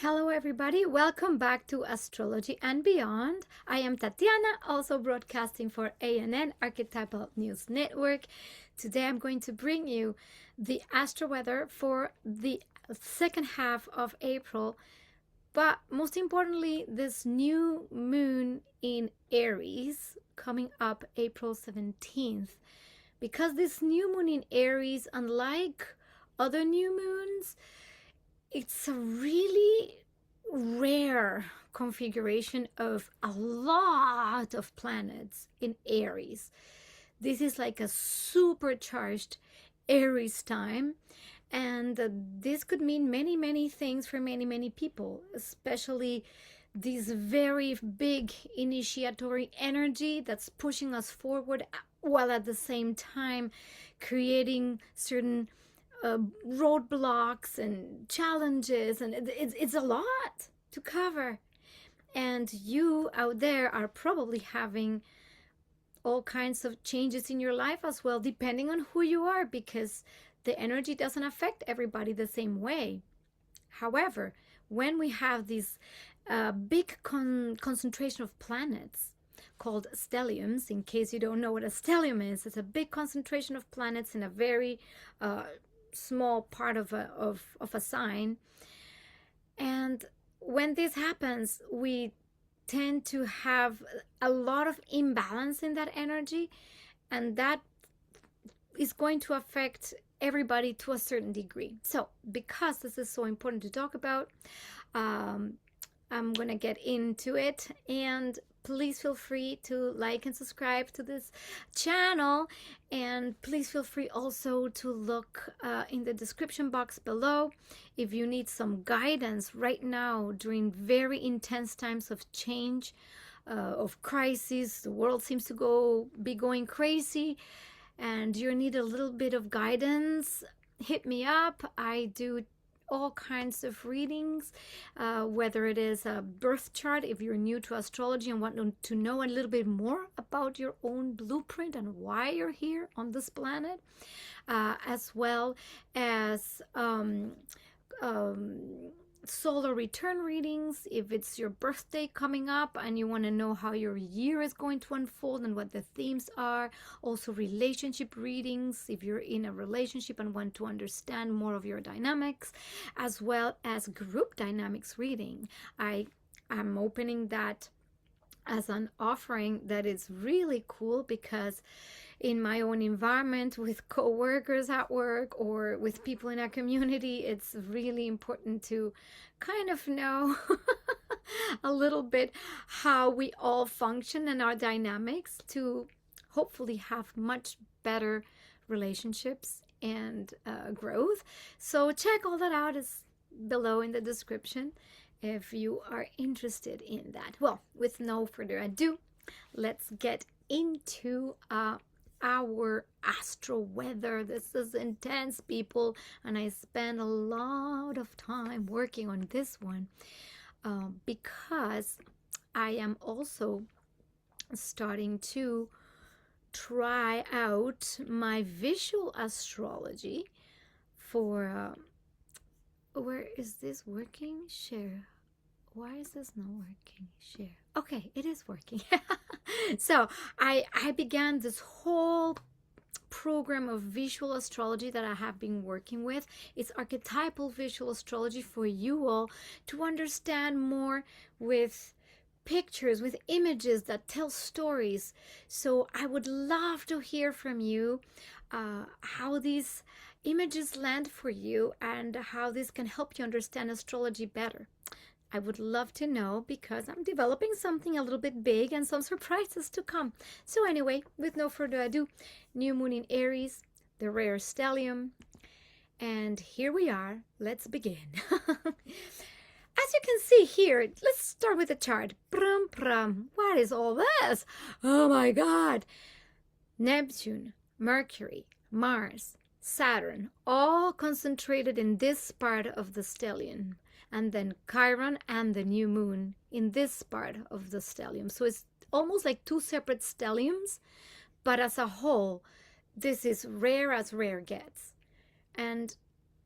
Hello everybody, welcome back to Astrology and Beyond. I am Tatiana, also broadcasting for ANN Archetypal News Network. Today I'm going to bring you the astro weather for the second half of April, but most importantly, this new moon in Aries coming up April 17th. Because this new moon in Aries, unlike other new moons, it's a really rare configuration of a lot of planets in Aries. This is like a supercharged Aries time, and this could mean many things for many people, especially this very big initiatory energy that's pushing us forward while at the same time creating certain roadblocks and challenges, and it's a lot to cover. And you out there are probably having all kinds of changes in your life as well, depending on who you are, because the energy doesn't affect everybody the same way. However, when we have this big concentration of planets called stelliums, in case you don't know what a stellium is, it's a big concentration of planets in a very small part of a sign. And when this happens, we tend to have a lot of imbalance in that energy, and that is going to affect everybody to a certain degree. So because this is so important to talk about, I'm gonna get into it, and please feel free to like and subscribe to this channel, and please feel free also to look in the description box below if you need some guidance right now during very intense times of change, of crisis. The world seems to be going crazy, and you need a little bit of guidance. Hit me up. I do all kinds of readings, whether it is a birth chart if you're new to astrology and want to know a little bit more about your own blueprint and why you're here on this planet, as well as solar return readings if it's your birthday coming up and you want to know how your year is going to unfold and what the themes are. Also relationship readings if you're in a relationship and want to understand more of your dynamics, as well as group dynamics reading. I'm opening that as an offering that is really cool, because in my own environment with co-workers at work or with people in our community, it's really important to kind of know a little bit how we all function and our dynamics to hopefully have much better relationships and growth. So check all that out, is below in the description if you are interested in that. Well, with no further ado, let's get into our astro weather. This is intense, people, and I spent a lot of time working on this one because I am also starting to try out my visual astrology for where is this working? Share. Why is this not working? Share. Okay, it is working. So I began this whole program of visual astrology that I have been working with. It's archetypal visual astrology for you all to understand more with pictures, with images that tell stories. So I would love to hear from you how these images land for you and how this can help you understand astrology better. I would love to know, because I'm developing something a little bit big and some surprises to come. So anyway, with no further ado, new moon in Aries, the rare stellium, and here we are. Let's begin. As you can see here, let's start with the chart. What is all this? Oh my God. Neptune, Mercury, Mars, Saturn, all concentrated in this part of the stellium. And then Chiron and the new moon in this part of the stellium. So it's almost like two separate stelliums, but as a whole, this is rare as rare gets. And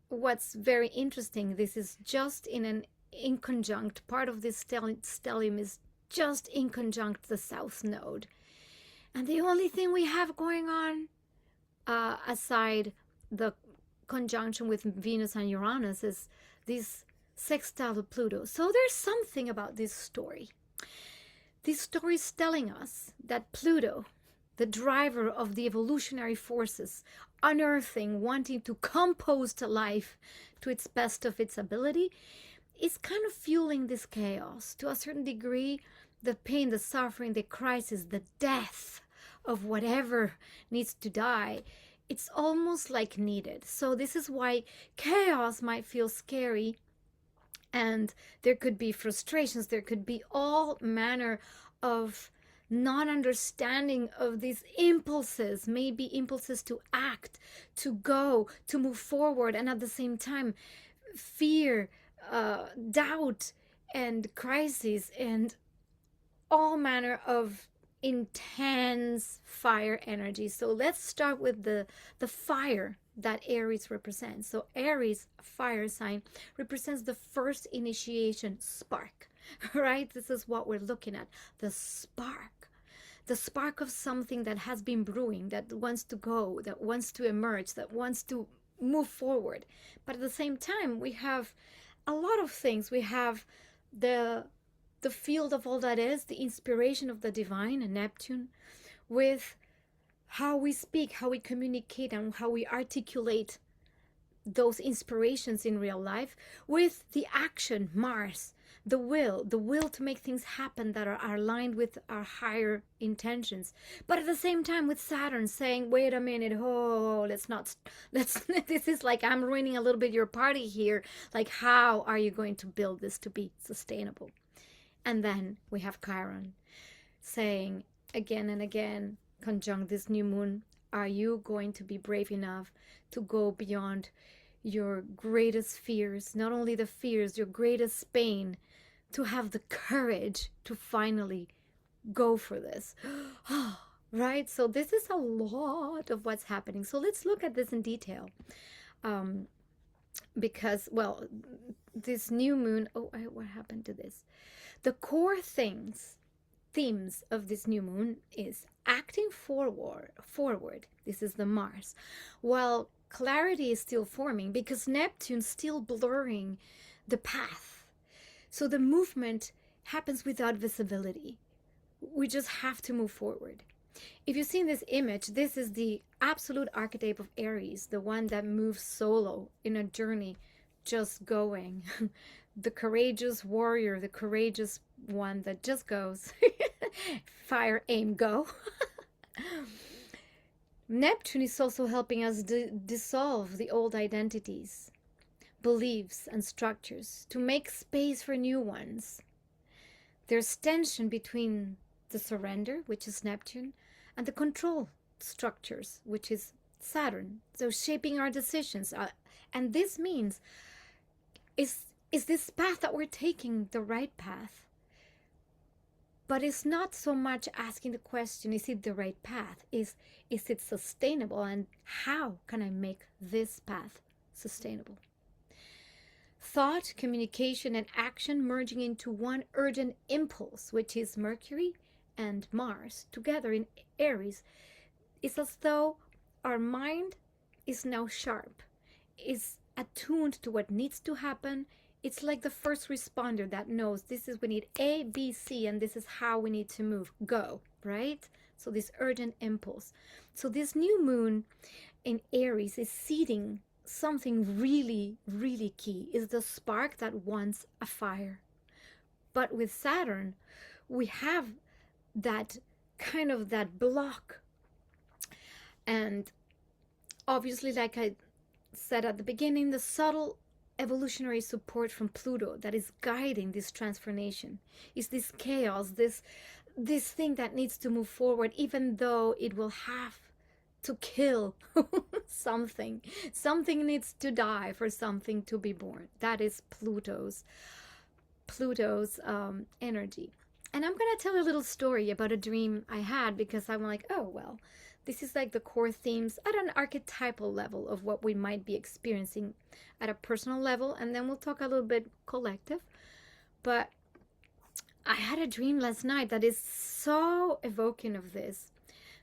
what's very interesting, this is just in an in conjunct. Part of this stellium is just in conjunct the south node. And the only thing we have going on, aside the conjunction with Venus and Uranus, is this sextile of Pluto. So there's something about this story. This story is telling us that Pluto, the driver of the evolutionary forces, unearthing, wanting to compose to life to its best of its ability, is kind of fueling this chaos. To a certain degree, the pain, the suffering, the crisis, the death of whatever needs to die, it's almost like needed. So this is why chaos might feel scary, and there could be frustrations, there could be all manner of non-understanding of these impulses, maybe impulses to act, to go, to move forward, and at the same time fear, doubt, and crises, and all manner of intense fire energy. So let's start with the fire that Aries represents. So Aries, fire sign, represents the first initiation spark, right? This is what we're looking at, the spark of something that has been brewing, that wants to go, that wants to emerge, that wants to move forward. But at the same time, we have a lot of things. We have the field of all that is, the inspiration of the divine, and Neptune, with how we speak, how we communicate, and how we articulate those inspirations in real life, with the action, Mars, the will to make things happen that are aligned with our higher intentions. But at the same time with Saturn saying, wait a minute, let's this is like, I'm ruining a little bit your party here. Like, how are you going to build this to be sustainable? And then we have Chiron saying again and again, conjunct this new moon, are you going to be brave enough to go beyond your greatest fears, not only the fears, your greatest pain, to have the courage to finally go for this? Right? So this is a lot of what's happening. So let's look at this in detail. Because, well, this new moon, what happened to this? The core themes of this new moon is acting forward. This is the Mars. While clarity is still forming, because Neptune's still blurring the path. So the movement happens without visibility. We just have to move forward. If you've seen this image, this is the absolute archetype of Aries, the one that moves solo in a journey, just going. The courageous warrior, the courageous one that just goes. Fire, aim, go. Neptune is also helping us dissolve the old identities, beliefs, and structures to make space for new ones. There's tension between the surrender, which is Neptune, and the control structures, which is Saturn. So shaping our decisions. And this means, is this path that we're taking the right path? But it's not so much asking the question, is it the right path? Is it sustainable? And how can I make this path sustainable? Thought, communication, and action merging into one urgent impulse, which is Mercury and Mars together in Aries. It's as though our mind is now sharp, is attuned to what needs to happen. It's like the first responder that knows this is, we need A, B, C, and this is how we need to move. Go, right? So this urgent impulse. So this new moon in Aries is seeding something really, really key. Is the spark that wants a fire. But with Saturn, we have that kind of that block. And obviously, like I said at the beginning, the subtle evolutionary support from Pluto that is guiding this transformation is this chaos, this thing that needs to move forward, even though it will have to kill something needs to die for something to be born. That is Pluto's energy. And I'm gonna tell a little story about a dream I had, because I'm like, oh well, This is like the core themes at an archetypal level of what we might be experiencing at a personal level, and then we'll talk a little bit collective. But I had a dream last night that is so evoking of this.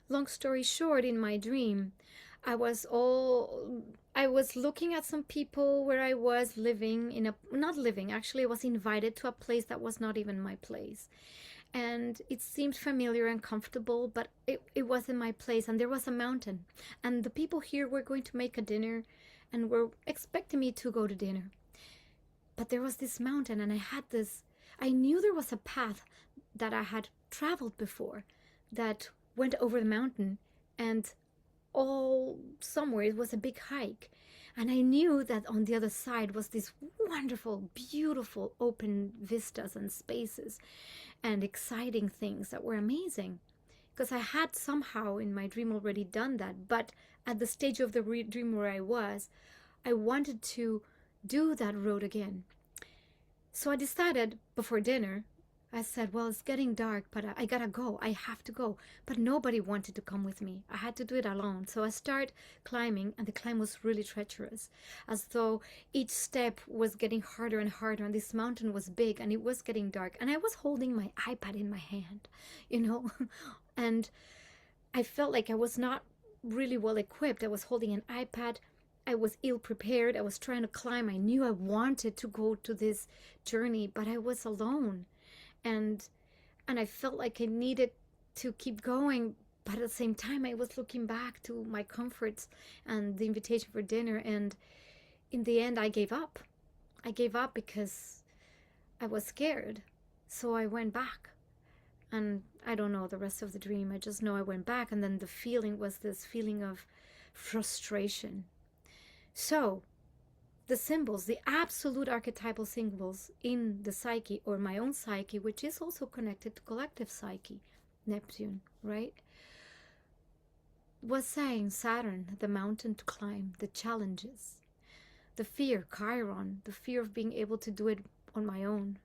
Long story short, in my dream, I was looking at some people where I was living in a, not living, actually I was invited to a place that was not even my place. And it seemed familiar and comfortable, but it wasn't my place. And there was a mountain, and the people here were going to make a dinner and were expecting me to go to dinner. But there was this mountain, and I knew there was a path that I had traveled before that went over the mountain, and all somewhere it was a big hike. And I knew that on the other side was this wonderful, beautiful open vistas and spaces and exciting things that were amazing. Because I had somehow in my dream already done that. But at the stage of the dream where I wanted to do that road again. So I decided before dinner, I said, well, it's getting dark, but I gotta go. I have to go. But nobody wanted to come with me. I had to do it alone. So I started climbing, and the climb was really treacherous, as though each step was getting harder and harder, and this mountain was big, and it was getting dark. And I was holding my iPad in my hand, and I felt like I was not really well equipped. I was holding an iPad. I was ill prepared. I was trying to climb. I knew I wanted to go to this journey, but I was alone. And I felt like I needed to keep going, but at the same time I was looking back to my comforts and the invitation for dinner, and in the end I gave up. I gave up because I was scared. So I went back, and I don't know the rest of the dream. I just know I went back, and then the feeling was this feeling of frustration. So the symbols, the absolute archetypal symbols in the psyche, or my own psyche, which is also connected to collective psyche, Neptune, right, was saying Saturn, the mountain to climb, the challenges, the fear, Chiron, the fear of being able to do it on my own,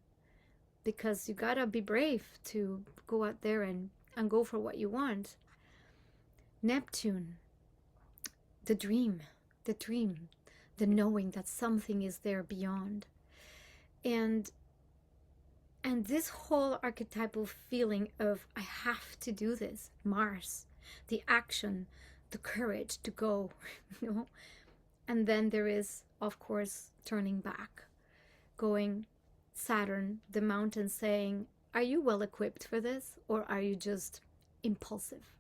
because you gotta be brave to go out there and go for what you want. Neptune, the dream, the knowing that something is there beyond. And this whole archetypal feeling of I have to do this, Mars, the action, the courage to go, And then there is, of course, turning back, going Saturn, the mountain, saying, are you well equipped for this, or are you just impulsive?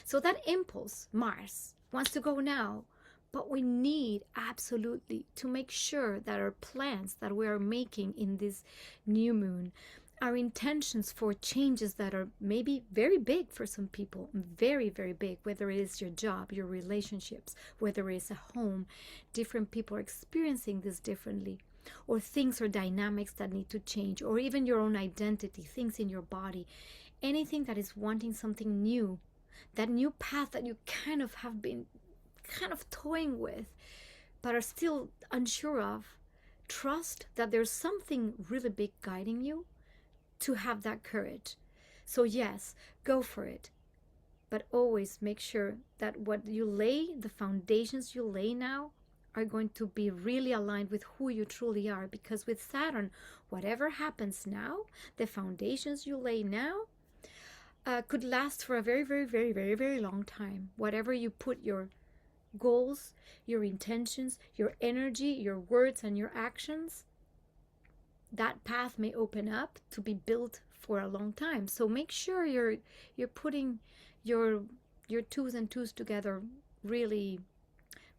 So that impulse, Mars, wants to go now. But we need absolutely to make sure that our plans that we are making in this new moon, our intentions for changes that are maybe very big for some people, very, very big, whether it is your job, your relationships, whether it is a home, different people are experiencing this differently, or things or dynamics that need to change, or even your own identity, things in your body, anything that is wanting something new, that new path that you kind of have been toying with but are still unsure of. Trust that there's something really big guiding you to have that courage. So yes, go for it, but always make sure that what you lay, the foundations you lay now, are going to be really aligned with who you truly are. Because with Saturn, whatever happens now, the foundations you lay now could last for a very, very, very, very, very long time. Whatever you put your goals, your intentions, your energy, your words, and your actions, that path may open up to be built for a long time. So make sure you're putting your twos and twos together really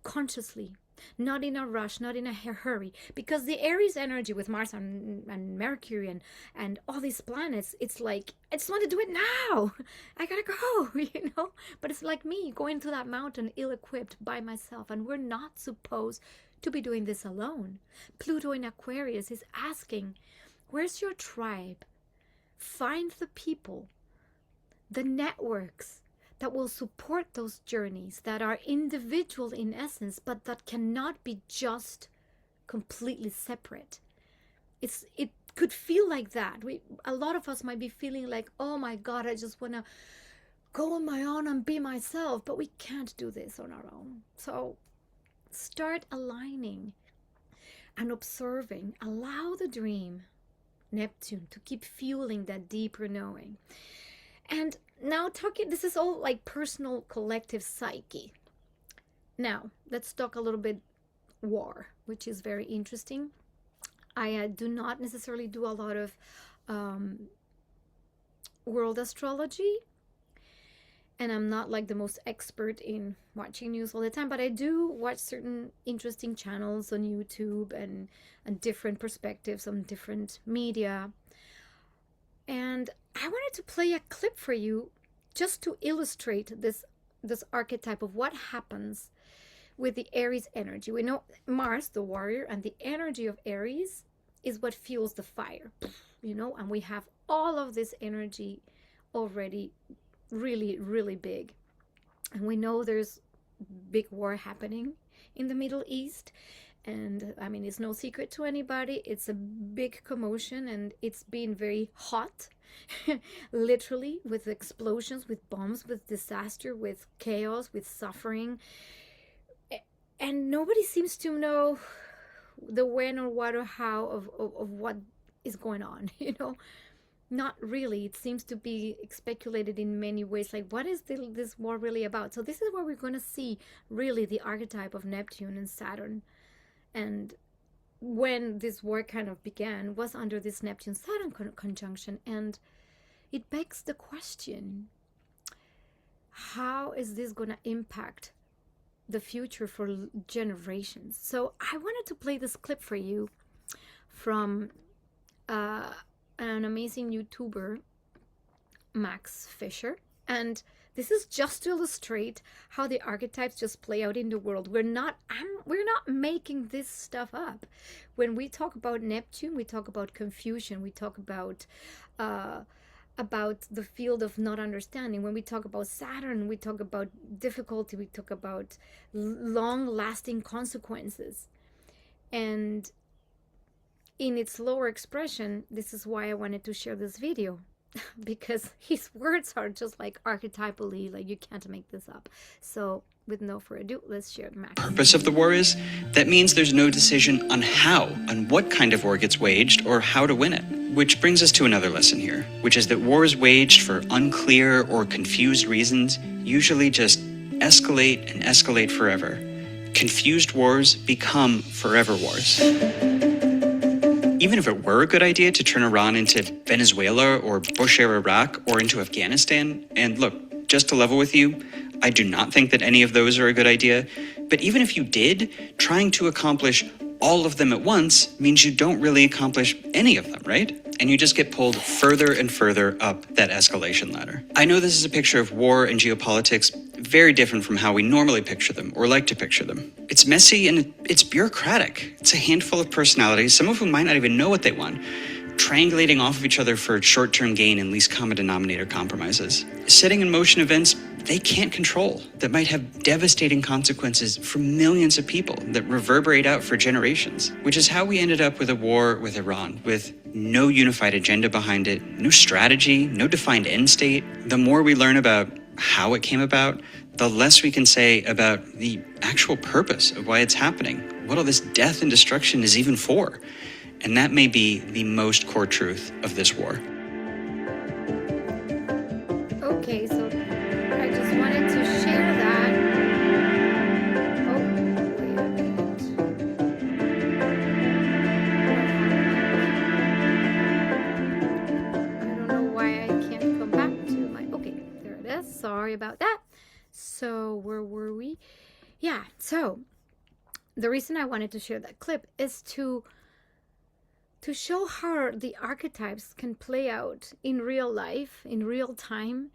consciously, not in a rush, not in a hurry. Because the Aries energy with Mars and Mercury and all these planets, it's like, I just want to do it now. I gotta go, But it's like me going to that mountain ill-equipped by myself, and we're not supposed to be doing this alone. Pluto in Aquarius is asking, where's your tribe? Find the people, the networks that will support those journeys, that are individual in essence, but that cannot be just completely separate. It could feel like that. A lot of us might be feeling like, oh my God, I just want to go on my own and be myself, but we can't do this on our own. So start aligning and observing. Allow the dream, Neptune, to keep fueling that deeper knowing. And now talking, this is all like personal collective psyche. Now let's talk a little bit war, which is very interesting. I do not necessarily do a lot of world astrology, and I'm not like the most expert in watching news all the time, but I do watch certain interesting channels on YouTube and different perspectives on different media. And I wanted to play a clip for you just to illustrate this archetype of what happens with the Aries energy. We know Mars, the warrior, and the energy of Aries is what fuels the fire, and we have all of this energy already really, really big. And we know there's big war happening in the Middle East. And I mean, it's no secret to anybody. It's a big commotion, and it's been very hot, literally, with explosions, with bombs, with disaster, with chaos, with suffering. And nobody seems to know the when or what or how of what is going on, Not really. It seems to be speculated in many ways, like what is this war really about? So this is where we're going to see really the archetype of Neptune and Saturn. And when this war kind of began was under this Neptune-Saturn conjunction, and it begs the question, how is this going to impact the future for generations? So I wanted to play this clip for you from an amazing YouTuber, Max Fisher. And this is just to illustrate how the archetypes just play out in the world. We're not making this stuff up. When we talk about Neptune, we talk about confusion. We talk about the field of not understanding. When we talk about Saturn, we talk about difficulty. We talk about long-lasting consequences. And in its lower expression, this is why I wanted to share this video, because his words are just like archetypally, like you can't make this up. So with no further ado, let's share the Max. Purpose of the war is, that means there's no decision on what kind of war gets waged or how to win it. Which brings us to another lesson here, which is that wars waged for unclear or confused reasons usually just escalate and escalate forever. Confused wars become forever wars. Even if it were a good idea to turn Iran into Venezuela or Bush-era Iraq or into Afghanistan, and look, just to level with you, I do not think that any of those are a good idea, but even if you did, trying to accomplish all of them at once means you don't really accomplish any of them, right? And you just get pulled further and further up that escalation ladder. I know this is a picture of war and geopolitics very different from how we normally picture them or like to picture them. It's messy and it's bureaucratic. It's a handful of personalities, some of whom might not even know what they want, triangulating off of each other for short-term gain and least common denominator compromises. Setting in motion events they can't control that might have devastating consequences for millions of people that reverberate out for generations, which is how we ended up with a war with Iran, with no unified agenda behind it, no strategy, no defined end state. The more we learn about how it came about, the less we can say about the actual purpose of why it's happening, what all this death and destruction is even for. And that may be the most core truth of this war. Okay, so I just wanted to share that. Oh, wait a minute. I don't know why I can't come back to my... Okay, there it is. Sorry about that. So where were we? Yeah, so the reason I wanted to share that clip is to show how the archetypes can play out in real life, in real time.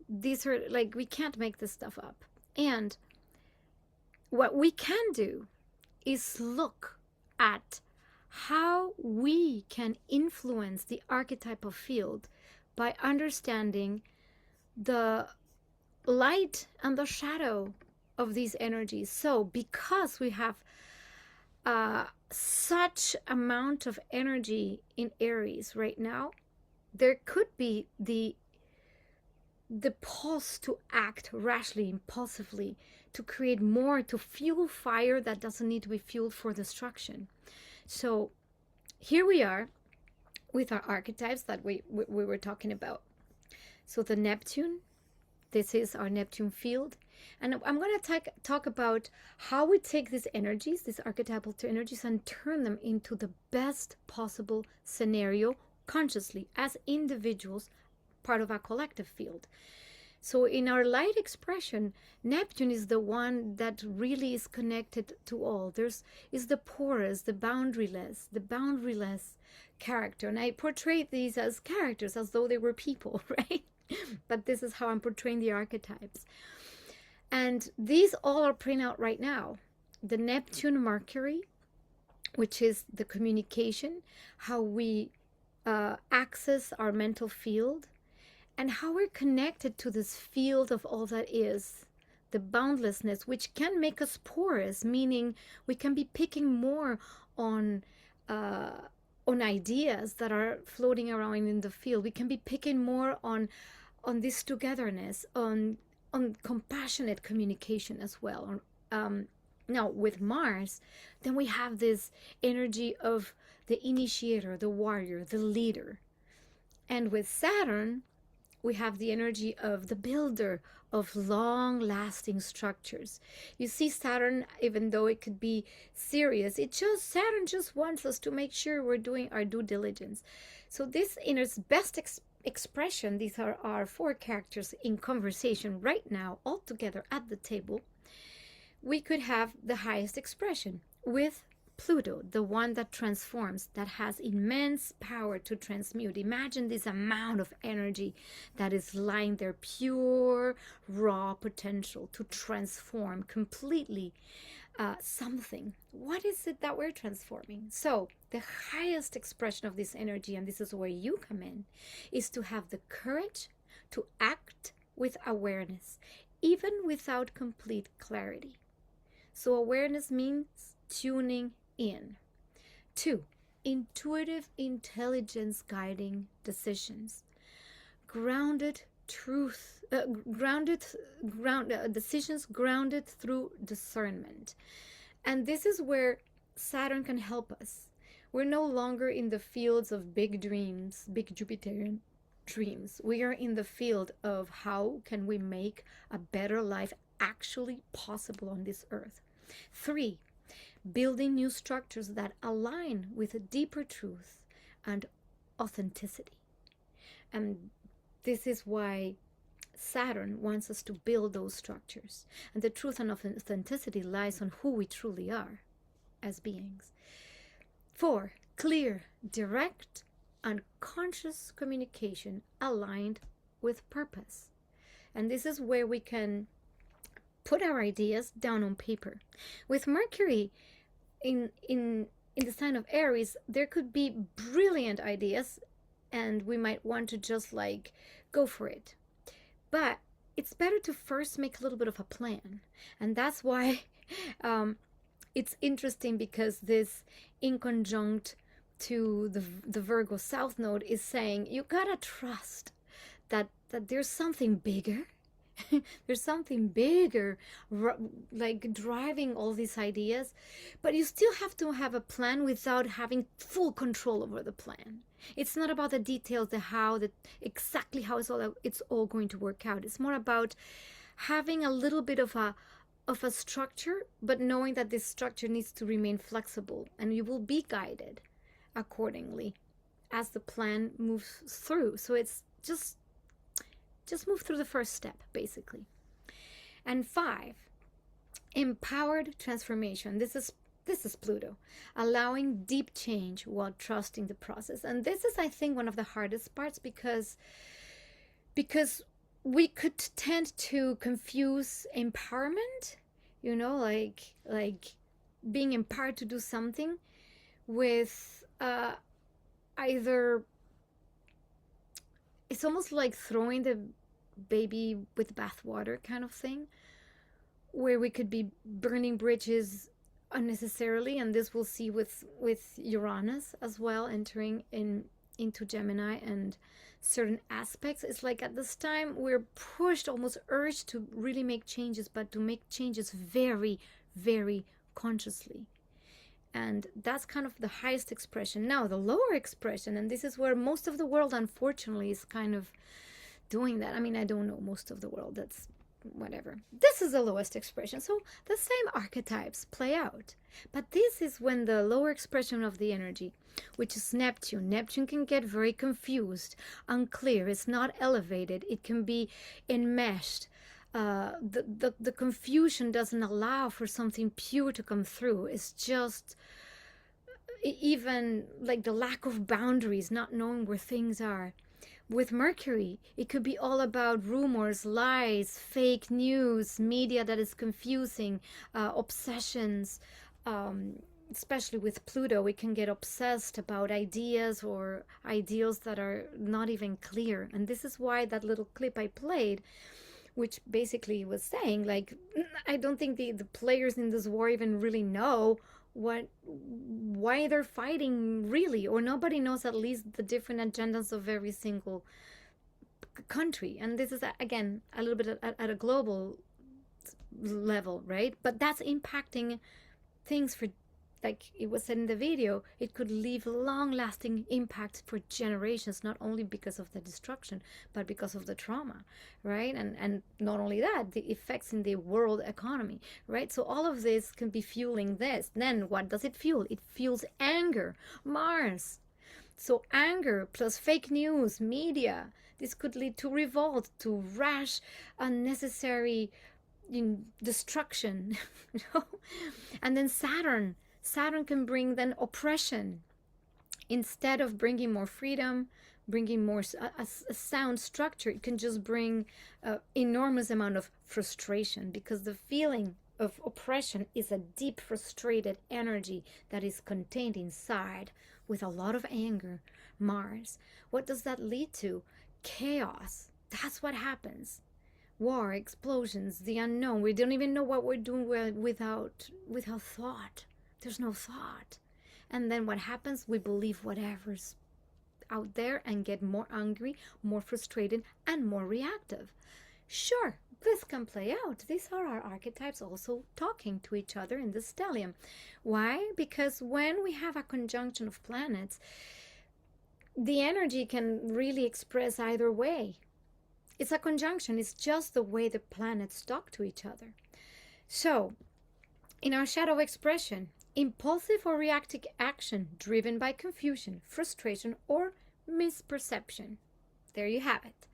These are like, we can't make this stuff up. And what we can do is look at how we can influence the archetypal field by understanding the light and the shadow of these energies. So because we have such amount of energy in Aries right now, there could be the the pulse to act rashly, impulsively, to create more, to fuel fire that doesn't need to be fueled for destruction. So here we are with our archetypes that we were talking about. So the Neptune, this is our Neptune field. And I'm going to talk about how we take these energies, these archetypal energies, and turn them into the best possible scenario consciously as individuals, part of our collective field. So in our light expression, Neptune is the one that really is connected to all. Is the porous, the boundaryless character. And I portray these as characters as though they were people, right? But this is how I'm portraying the archetypes. And these all are playing out right now. The Neptune Mercury, which is the communication, how we access our mental field, and how we're connected to this field of all that is, the boundlessness, which can make us porous, meaning we can be picking more on ideas that are floating around in the field. We can be picking more on this togetherness, on compassionate communication as well. Now with Mars, then we have this energy of the initiator, the warrior, the leader. And with Saturn, we have the energy of the builder of long-lasting structures. You see, Saturn, even though it could be serious, Saturn just wants us to make sure we're doing our due diligence. So this in its best expression, these are our four characters in conversation right now, all together at the table. We could have the highest expression with Pluto, the one that transforms, that has immense power to transmute. Imagine this amount of energy that is lying there, pure, raw potential to transform completely something. What is it that we're transforming? So the highest expression of this energy, and this is where you come in, is to have the courage to act with awareness, even without complete clarity. So awareness means tuning in. 2, intuitive intelligence guiding decisions. Grounded truth, decisions grounded through discernment. And this is where Saturn can help us. We're no longer in the fields of big dreams, big Jupiterian dreams. We are in the field of how can we make a better life actually possible on this earth. 3, building new structures that align with a deeper truth and authenticity. And this is why Saturn wants us to build those structures. And the truth and authenticity lies on who we truly are as beings. 4, clear, direct, and conscious communication aligned with purpose. And this is where we can put our ideas down on paper. With Mercury in the sign of Aries, there could be brilliant ideas and we might want to just like go for it. But it's better to first make a little bit of a plan. And that's why it's interesting, because this in conjunct to the Virgo South Node is saying you gotta trust that there's something bigger. There's something bigger like driving all these ideas, but you still have to have a plan without having full control over the plan. It's not about the details, the how, exactly how it's all going to work out. It's more about having a little bit of a structure, but knowing that this structure needs to remain flexible, and you will be guided accordingly as the plan moves through. So it's just move through the first step, basically. And 5, empowered transformation. This is Pluto, allowing deep change while trusting the process. And this is, I think, one of the hardest parts, because we could tend to confuse empowerment, like being empowered to do something, with either, it's almost like throwing the baby with bathwater kind of thing, where we could be burning bridges unnecessarily. And this we'll see with Uranus as well, entering in into Gemini and certain aspects. It's like at this time we're pushed, almost urged to really make changes, but to make changes very, very consciously. And that's kind of the highest expression. Now, the lower expression, and this is where most of the world, unfortunately, is kind of doing that. I mean, I don't know most of the world, that's whatever. This is the lowest expression. So the same archetypes play out. But this is when the lower expression of the energy, which is Neptune. Neptune can get very confused, unclear. It's not elevated. It can be enmeshed. The confusion doesn't allow for something pure to come through. It's just even like the lack of boundaries, not knowing where things are. With Mercury, it could be all about rumors, lies, fake news, media that is confusing, obsessions. Especially with Pluto, we can get obsessed about ideas or ideals that are not even clear. And this is why that little clip I played, which basically was saying, like, I don't think the players in this war even really know why they're fighting really, or nobody knows at least the different agendas of every single country. And this is again a little bit at a global level, right? But that's impacting things for, like it was said in the video, it could leave long-lasting impact for generations, not only because of the destruction, but because of the trauma, right? And not only that, the effects in the world economy, right? So all of this can be fueling this. Then what does it fuel? It fuels anger, Mars. So anger plus fake news, media, this could lead to revolt, to rash, unnecessary destruction, you know? And then Saturn can bring then oppression. Instead of bringing more freedom, bringing more a sound structure, it can just bring enormous amount of frustration, because the feeling of oppression is a deep frustrated energy that is contained inside with a lot of anger. Mars, what does that lead to? Chaos. That's what happens. War, explosions, the unknown. We don't even know what we're doing without thought. There's no thought. And then what happens? We believe whatever's out there and get more angry, more frustrated, and more reactive. Sure, this can play out. These are our archetypes also talking to each other in the stellium. Why? Because when we have a conjunction of planets, the energy can really express either way. It's a conjunction. It's just the way the planets talk to each other. So, in our shadow expression, impulsive or reactive action driven by confusion, frustration, or misperception. There you have it.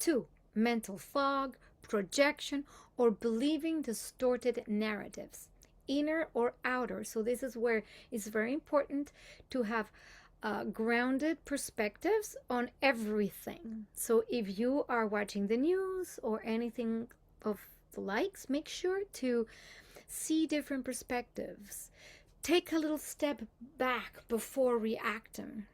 2. Mental fog, projection, or believing distorted narratives, inner or outer. So this is where it's very important to have grounded perspectives on everything. So if you are watching the news or anything of the likes, make sure to see different perspectives. Take a little step back before reacting.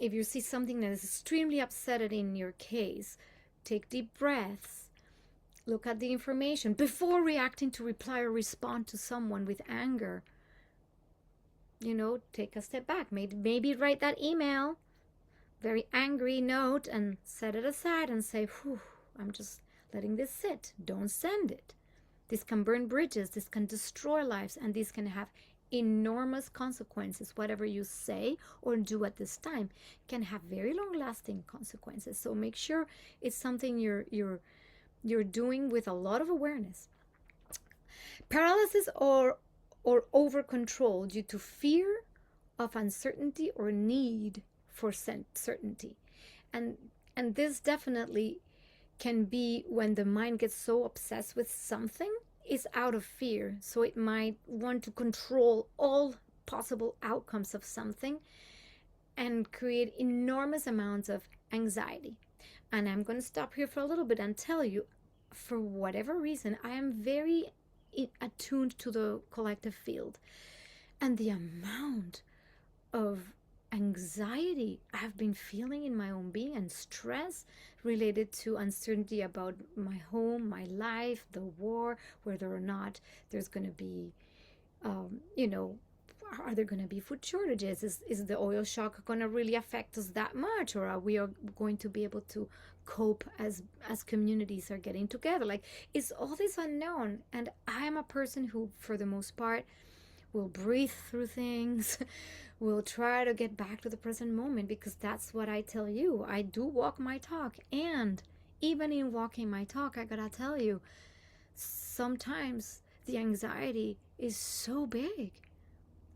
If you see something that is extremely upsetting in your case, take deep breaths. Look at the information before reacting to reply or respond to someone with anger. You know, take a step back. Maybe write that email, very angry note, and set it aside and say, whew, I'm just letting this sit. Don't send it. This can burn bridges. This can destroy lives. And this can have enormous consequences. Whatever you say or do at this time can have very long-lasting consequences. So make sure it's something you're doing with a lot of awareness. Paralysis or over control due to fear of uncertainty or need for certainty. And this definitely can be when the mind gets so obsessed with something, is out of fear. So it might want to control all possible outcomes of something and create enormous amounts of anxiety. And I'm going to stop here for a little bit and tell you, for whatever reason, I am very attuned to the collective field. And the amount of anxiety I've been feeling in my own being and stress related to uncertainty about my home, my life, the war, whether or not there's going to be, are there going to be food shortages? Is the oil shock going to really affect us that much, or are we going to be able to cope as communities are getting together? Like, it's all this unknown, and I'm a person who, for the most part, will breathe through things, will try to get back to the present moment, because that's what I tell you. I do walk my talk, and even in walking my talk, I gotta tell you, sometimes the anxiety is so big.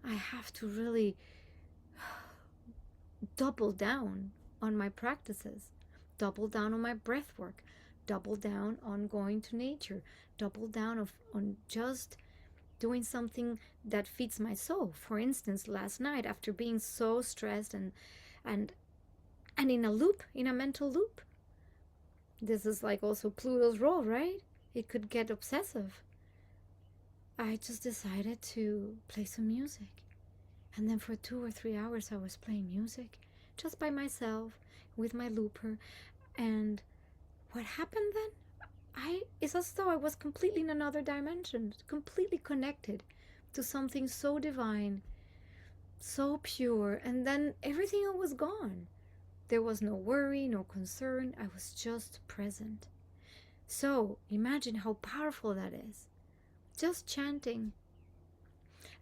I have to really double down on my practices, double down on my breath work, double down on going to nature, double down on just doing something that feeds my soul. For instance, last night, after being so stressed and in a loop, in a mental loop, this is like also Pluto's role, right? It could get obsessive. I just decided to play some music. And then for 2 or 3 hours, I was playing music just by myself with my looper. And what happened then? It's as though I was completely in another dimension, completely connected to something so divine, so pure. And then everything was gone. There was no worry, no concern. I was just present. So imagine how powerful that is. Just chanting.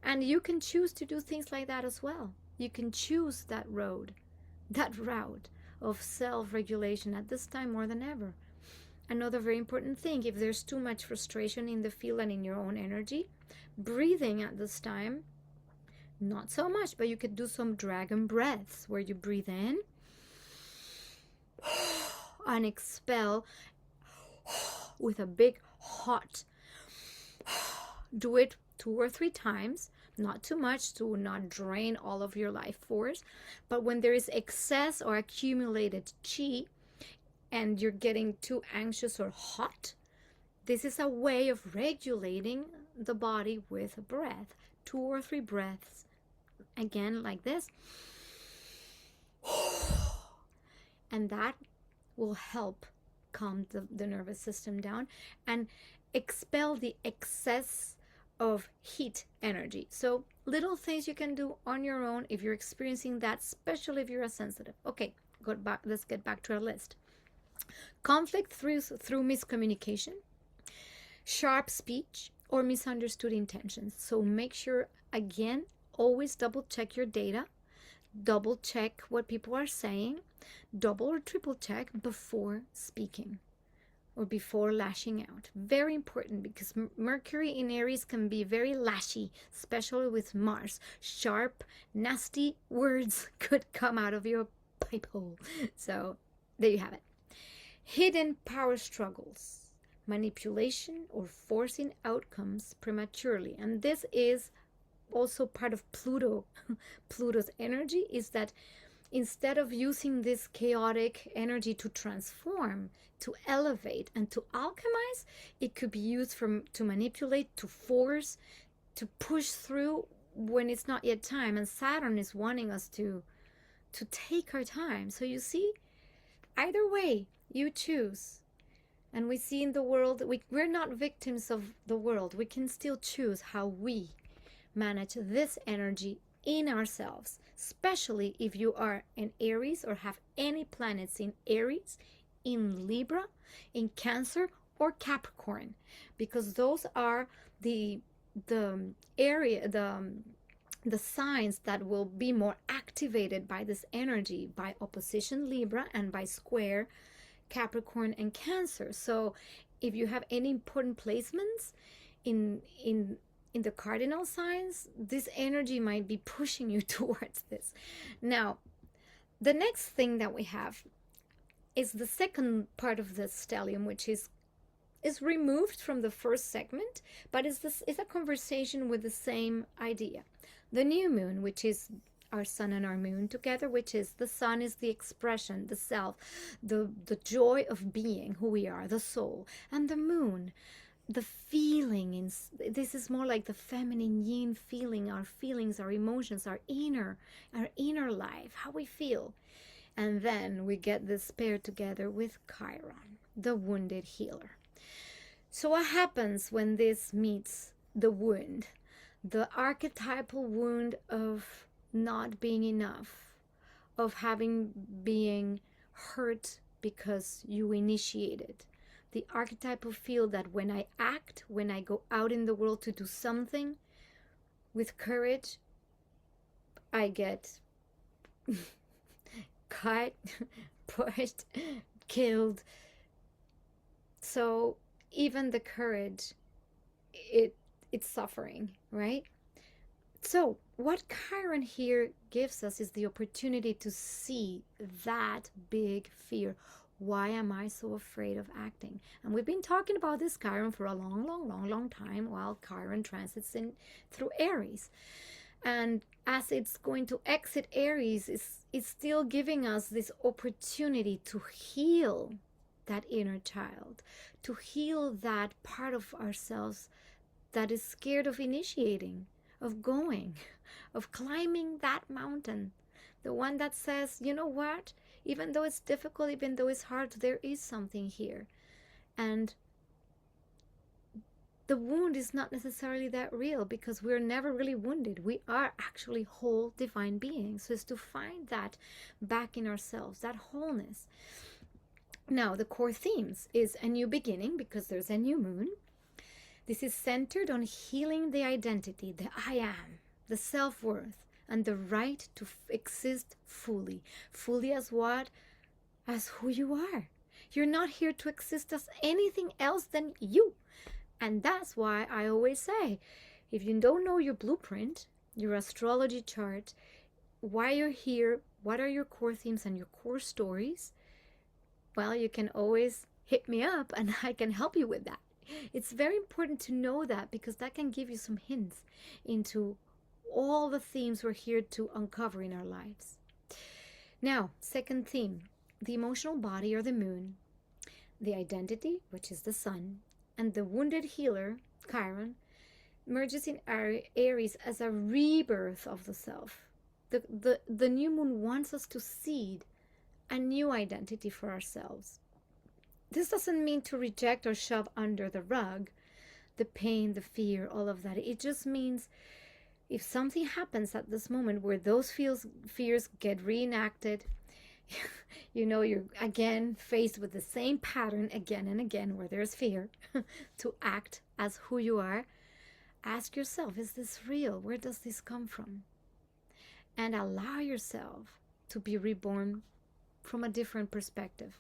And you can choose to do things like that as well. You can choose that route of self-regulation at this time more than ever. Another very important thing, if there's too much frustration in the field and in your own energy, breathing at this time, not so much, but you could do some dragon breaths where you breathe in and expel with a big hot. Do it 2 or 3 times, not too much to not drain all of your life force. But when there is excess or accumulated chi and you're getting too anxious or hot, this is a way of regulating the body with a breath. 2 or 3 breaths, again like this, and that will help calm the nervous system down and expel the excess of heat energy. So little things you can do on your own if you're experiencing that, especially if you're a sensitive. Okay, let's get back to our list. Conflict through miscommunication, sharp speech, or misunderstood intentions. So make sure, again, always double check your data, double check what people are saying, double or triple check before speaking or before lashing out. Very important, because Mercury in Aries can be very lashy, especially with Mars. Sharp, nasty words could come out of your pipe hole. So there you have it. Hidden power struggles, manipulation, or forcing outcomes prematurely. And this is also part of Pluto. Pluto's energy is that instead of using this chaotic energy to transform, to elevate, and to alchemize, it could be used to manipulate, to force, to push through when it's not yet time. And Saturn is wanting us to take our time. So you see, either way, you choose. And we see in the world, we're not victims of the world. We can still choose how we manage this energy in ourselves, especially if you are an Aries or have any planets in Aries, in Libra, in Cancer, or Capricorn, because those are the signs that will be more activated by this energy, by opposition Libra and by square Capricorn and Cancer. So if you have any important placements in the cardinal signs, this energy might be pushing you towards this. Now, the next thing that we have is the second part of the stellium, which is removed from the first segment, but is a conversation with the same idea. The new moon, which is our sun and our moon together, which is the sun is the expression, the self, the joy of being, who we are, the soul, and the moon, the feeling. This is more like the feminine yin feeling, our feelings, our emotions, our inner life, how we feel. And then we get this paired together with Chiron, the wounded healer. So what happens when this meets the wound? The archetypal wound of not being enough, of having being hurt because you initiated. The archetypal feel that when I act, when I go out in the world to do something with courage, I get cut, pushed, killed. So even the courage, it's suffering, right? So what Chiron here gives us is the opportunity to see that big fear. Why am I so afraid of acting? And we've been talking about this Chiron for a long time while Chiron transits in through Aries. And as it's going to exit Aries, it's still giving us this opportunity to heal that inner child, to heal that part of ourselves that is scared of initiating, of going, of climbing that mountain. The one that says, you know what? Even though it's difficult, even though it's hard, there is something here. And the wound is not necessarily that real because we're never really wounded. We are actually whole divine beings. So it's to find that back in ourselves, that wholeness. Now, the core themes is a new beginning because there's a new moon. This is centered on healing the identity, the I am, the self-worth, and the right to exist fully. Fully as what? As who you are. You're not here to exist as anything else than you. And that's why I always say, if you don't know your blueprint, your astrology chart, why you're here, what are your core themes and your core stories, well, you can always hit me up and I can help you with that. It's very important to know that because that can give you some hints into all the themes we're here to uncover in our lives. Now, second theme, the emotional body or the moon, the identity, which is the sun, and the wounded healer, Chiron, merges in Aries as a rebirth of the self. The new moon wants us to seed a new identity for ourselves. This doesn't mean to reject or shove under the rug the pain, the fear, all of that. It just means if something happens at this moment where those fears get reenacted, you're again faced with the same pattern again and again where there's fear to act as who you are. Ask yourself, is this real? Where does this come from? And allow yourself to be reborn from a different perspective.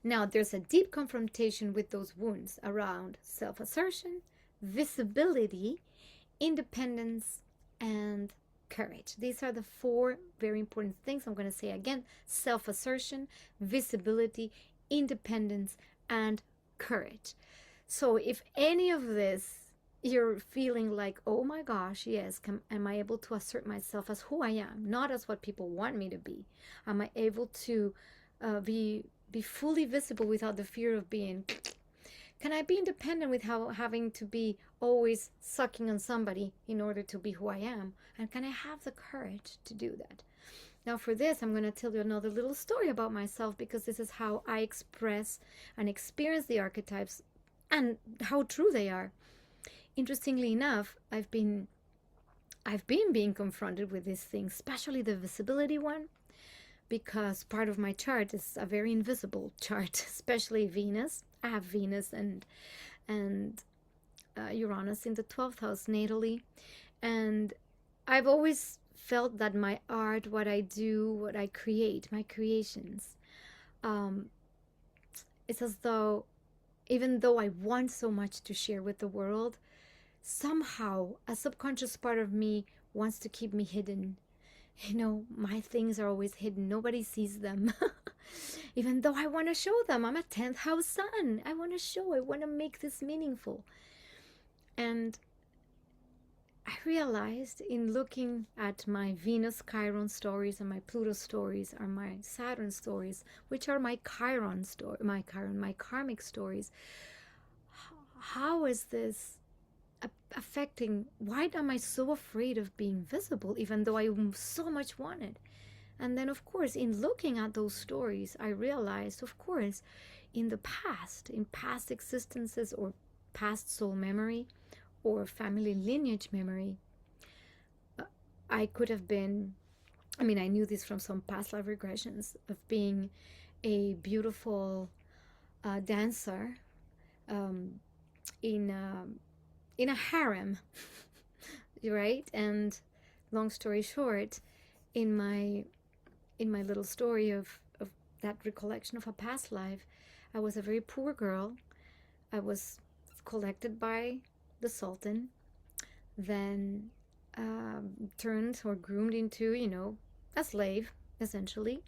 Now, there's a deep confrontation with those wounds around self-assertion, visibility, independence, and courage. These are the four very important things. I'm going to say again: self-assertion, visibility, independence, and courage. So if any of this you're feeling like, oh my gosh, yes, am I able to assert myself as who I am, not as what people want me to be? Am I able to be fully visible without the fear of being? Can I be independent without having to be always sucking on somebody in order to be who I am? And can I have the courage to do that? Now for this, I'm going to tell you another little story about myself because this is how I express and experience the archetypes and how true they are. Interestingly enough, I've been being confronted with these things, especially the visibility one, because part of my chart is a very invisible chart, especially Venus. I have Venus and Uranus in the 12th house natally, and I've always felt that my art, what I do, what I create, my creations, it's as though, even though I want so much to share with the world, somehow a subconscious part of me wants to keep me hidden. My things are always hidden. Nobody sees them. Even though I want to show them. I'm a 10th house sun. I want to show. I want to make this meaningful. And I realized in looking at my Venus Chiron stories and my Pluto stories or my Saturn stories, which are my Chiron story, my karmic stories, how is this affecting? Why am I so afraid of being visible even though I so much want it? And then of course in looking at those stories I realized, of course, in the past, in past existences or past soul memory, or family lineage memory, I could have been, I mean, I knew this from some past life regressions of being a beautiful dancer um, in in a harem, right? And long story short, in my little story of that recollection of a past life, I was a very poor girl. I was collected by the Sultan, then turned or groomed into, a slave, essentially,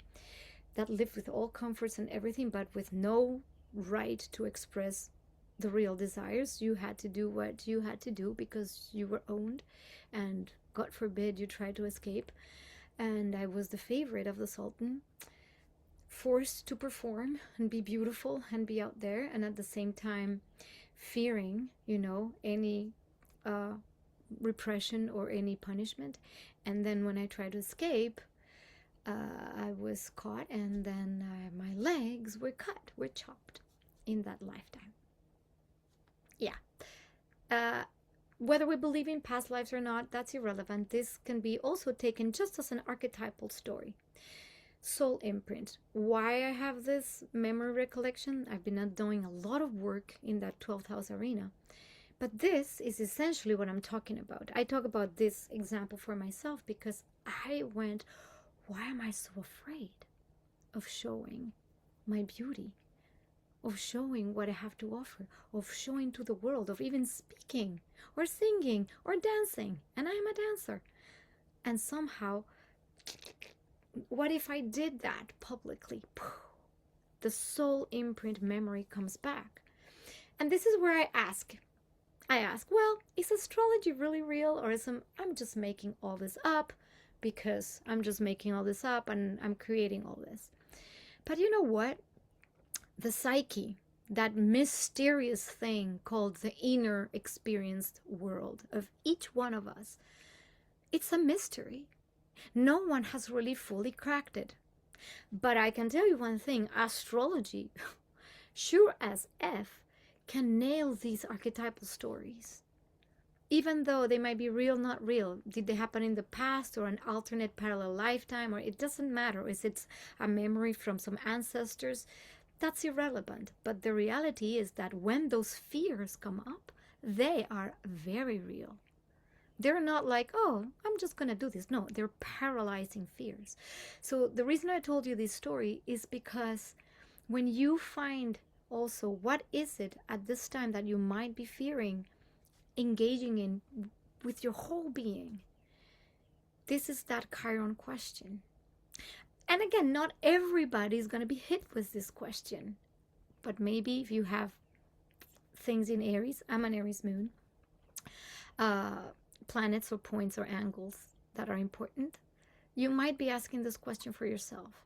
that lived with all comforts and everything, but with no right to express the real desires. You had to do what you had to do because you were owned, and God forbid you tried to escape. And I was the favorite of the Sultan, forced to perform and be beautiful and be out there, and at the same time fearing, any uh, repression or any punishment. And then when I tried to escape, I was caught, and then my legs were chopped in that lifetime. Yeah. Uh, whether we believe in past lives or not, that's irrelevant. This can be also taken just as an archetypal story. Soul imprint. Why I have this memory recollection? I've been doing a lot of work in that 12th house arena. But this is essentially what I'm talking about. I talk about this example for myself because I went, why am I so afraid of showing my beauty, of showing what I have to offer, of showing to the world, of even speaking or singing or dancing? And I'm a dancer. And somehow, what if I did that publicly? The soul imprint memory comes back. And this is where I ask, well, is astrology really real, or I'm just making all this up because I'm just making all this up and I'm creating all this? But you know what? The psyche, that mysterious thing called the inner experienced world of each one of us, it's a mystery. No one has really fully cracked it. But I can tell you one thing, astrology, sure as F, can nail these archetypal stories. Even though they might be real, not real. Did they happen in the past or an alternate parallel lifetime? Or it doesn't matter. Is it a memory from some ancestors? That's irrelevant. But the reality is that when those fears come up, they are very real. They're not like, oh, I'm just going to do this. No, they're paralyzing fears. So the reason I told you this story is because when you find also what is it at this time that you might be fearing, engaging in with your whole being, this is that Chiron question. And again, not everybody is going to be hit with this question. But maybe if you have things in Aries, I'm an Aries moon, planets or points or angles that are important, you might be asking this question for yourself.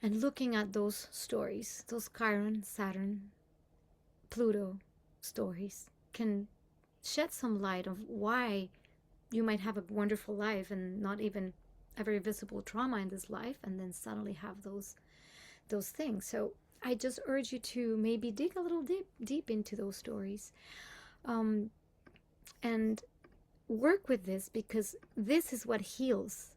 And looking at those stories, those Chiron, Saturn, Pluto stories, can shed some light of why you might have a wonderful life and not even a very visible trauma in this life, and then suddenly have those things. So I just urge you to maybe dig a little deep into those stories, and work with this, because this is what heals.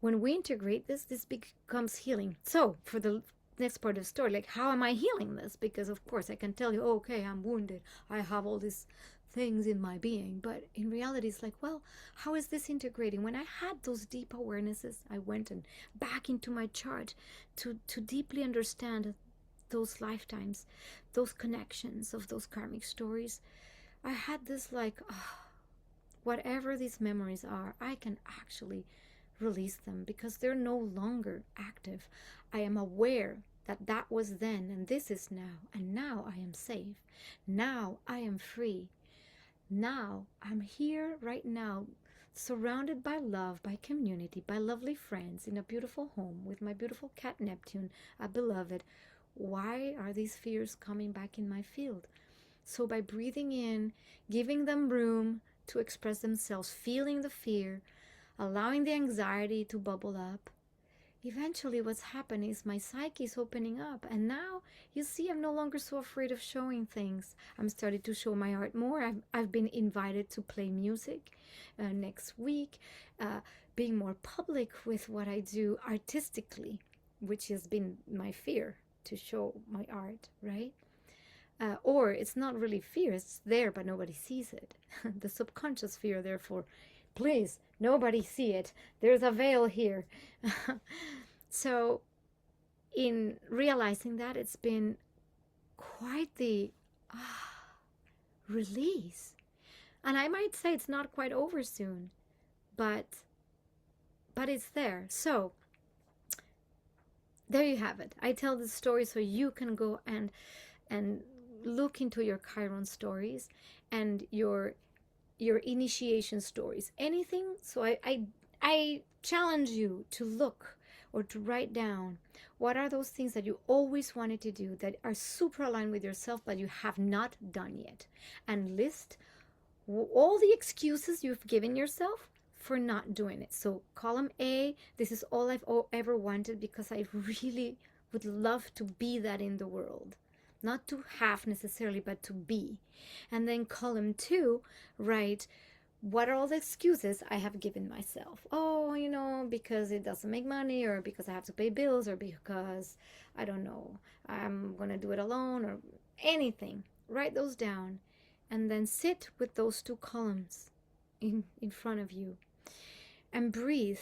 When we integrate this becomes healing. So for the next part of the story, like, how am I healing this? Because of course I can tell you, oh, okay, I'm wounded, I have all these things in my being, but in reality it's like, well, how is this integrating? When I had those deep awarenesses, I went and back into my chart to deeply understand those lifetimes, those connections of those karmic stories. I had this like, whatever these memories are, I can actually release them because they're no longer active. I am aware that that was then and this is now, and now I am safe. Now I am free. Now I'm here right now, surrounded by love, by community, by lovely friends, in a beautiful home with my beautiful cat Neptune, a beloved. Why are these fears coming back in my field? So by breathing in, giving them room to express themselves, feeling the fear, allowing the anxiety to bubble up, eventually what's happening is my psyche is opening up, and now you see I'm no longer so afraid of showing things. I'm starting to show my art more. I've been invited to play music next week, being more public with what I do artistically, which has been my fear, to show my art, right? Or it's not really fear, it's there but nobody sees it. The subconscious fear, therefore, please, nobody see it. There's a veil here. So, in realizing that, it's been quite the release. And I might say it's not quite over soon, but it's there. So, there you have it. I tell this story so you can go and look into your Chiron stories and your initiation stories, anything. So I challenge you to look or to write down what are those things that you always wanted to do that are super aligned with yourself but you have not done yet, and list all the excuses you've given yourself for not doing it. So column A, this is all I've ever wanted because I really would love to be that in the world. Not to have necessarily, but to be. And then column 2, write, what are all the excuses I have given myself? Oh, because it doesn't make money, or because I have to pay bills, or because, I don't know, I'm going to do it alone, or anything. Write those down. And then sit with those 2 columns in front of you. And breathe.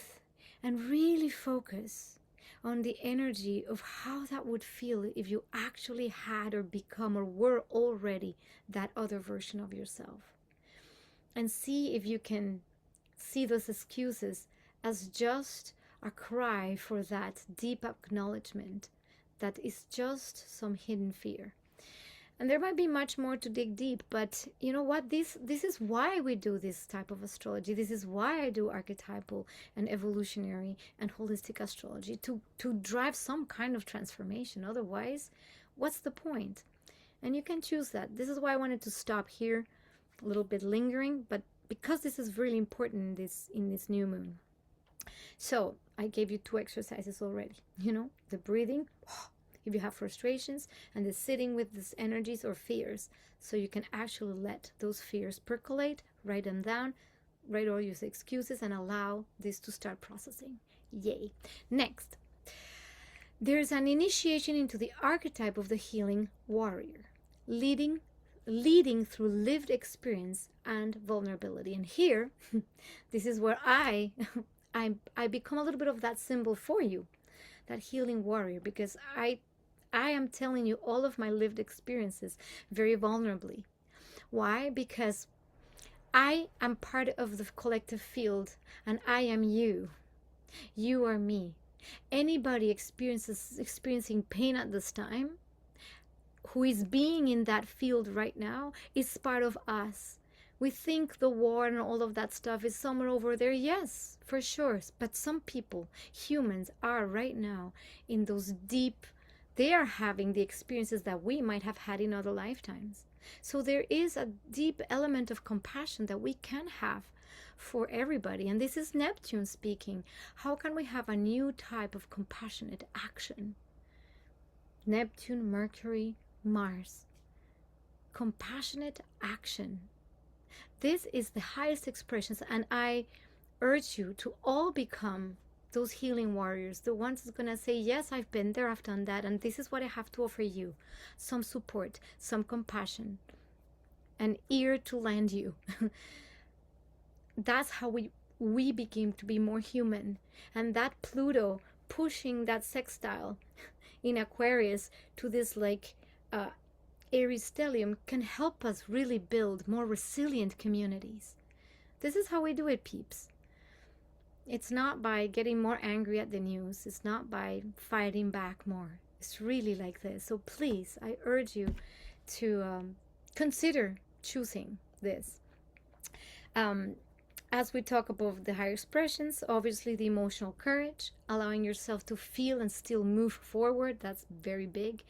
And really focus on the energy of how that would feel if you actually had or become or were already that other version of yourself. And see if you can see those excuses as just a cry for that deep acknowledgement that is just some hidden fear. And there might be much more to dig deep, but you know what? This is why we do this type of astrology. This is why I do archetypal and evolutionary and holistic astrology, to drive some kind of transformation. Otherwise, what's the point? And you can choose that. This is why I wanted to stop here, a little bit lingering, but because this is really important in this new moon. So I gave you 2 exercises already. The breathing, if you have frustrations, and the sitting with these energies or fears, so you can actually let those fears percolate, write them down, write all your excuses, and allow this to start processing. Yay. Next, there's an initiation into the archetype of the healing warrior, leading through lived experience and vulnerability. And here, this is where I become a little bit of that symbol for you, that healing warrior, because I am telling you all of my lived experiences very vulnerably. Why? Because I am part of the collective field, and I am you. You are me. Anybody experiencing pain at this time, who is being in that field right now, is part of us. We think the war and all of that stuff is somewhere over there. Yes, for sure. But some people, humans, are right now in those deep, they are having the experiences that we might have had in other lifetimes. So there is a deep element of compassion that we can have for everybody. And this is Neptune speaking. How can we have a new type of compassionate action? Neptune, Mercury, Mars. Compassionate action. This is the highest expressions, and I urge you to all become those healing warriors, the ones that's going to say, yes, I've been there, I've done that, and this is what I have to offer you. Some support, some compassion, an ear to lend you. That's how we begin to be more human. And that Pluto pushing that sextile in Aquarius to this Aries stellium can help us really build more resilient communities. This is how we do it, peeps. It's not by getting more angry at the news. It's not by fighting back more. It's really like this. So please, I urge you to consider choosing this. As we talk about the higher expressions, obviously the emotional courage, allowing yourself to feel and still move forward, that's very big.